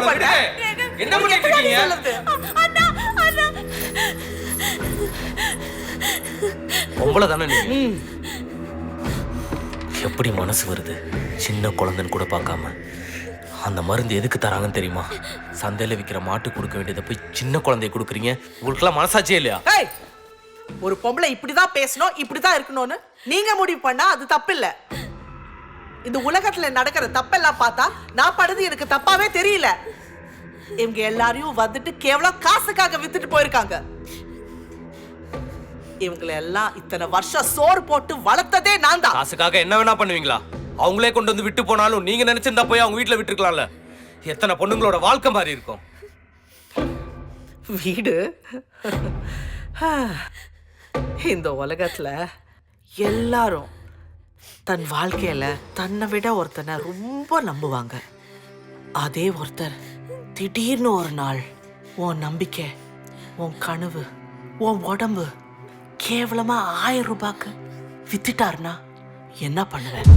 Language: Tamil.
பண்ண? என்ன பண்ணிட்டு இருக்கீங்க? அண்ணா அண்ணா பொம்பளை தானே நீங்க? எப்படி மனசு வருது? சின்ன குழந்தைன்னு கூட பார்க்காம அந்த மருந்து எதுக்கு தராங்கன்னு தெரியுமா? சந்தையில் விற்கிற மாட்டு கொடுக்க வேண்டியதை போய் சின்ன குழந்தைய கொடுக்குறீங்க. உங்களுக்குலாம் மனசாட்சியே இல்லையா? ஏய், ஒரு பொம்பளை இப்படிதான் பேசணும், இப்படிதான் இருக்கணும்னு நீங்க முடிவு பண்ணா அது தப்பு இல்ல. இந்த உலகத்துல நடக்கிற தப்பெல்லாம் பார்த்தா நான் படுது எனக்கு தப்பாவே தெரியல. இவங்க எல்லாரையும் வந்துட்டு கேவலம் காசுக்காக வித்துட்டு போயிருக்காங்க. இவங்களை எல்லாம் இத்தனை வருஷம் சோறு போட்டு வளர்த்ததே நான் தான். காசுக்காக என்ன வேணா பண்ணுவீங்களா? அவங்களே கொண்டு வந்து விட்டு போனாலும் நீங்க நினைச்சிருந்தா போய் அவங்க வீட்டுல விட்டுருக்கலாம்ல. எத்தனை பொண்ணுங்களோட வாழ்க்கை மாதிரி இருக்கும். வீடு இந்த உலகத்துல எல்லாரும் தன் வாழ்க்கையில தன்னை விட ஒருத்தனை ரொம்ப நம்புவாங்க. அதே ஒருத்தர் திடீர்னு ஒரு நாள் உன் நம்பிக்கை, உன் கனவு, உன் உடம்பு கேவலமா 1000 ரூபாய்க்கு வித்துட்டாருன்னா என்ன பண்ணுவேன்?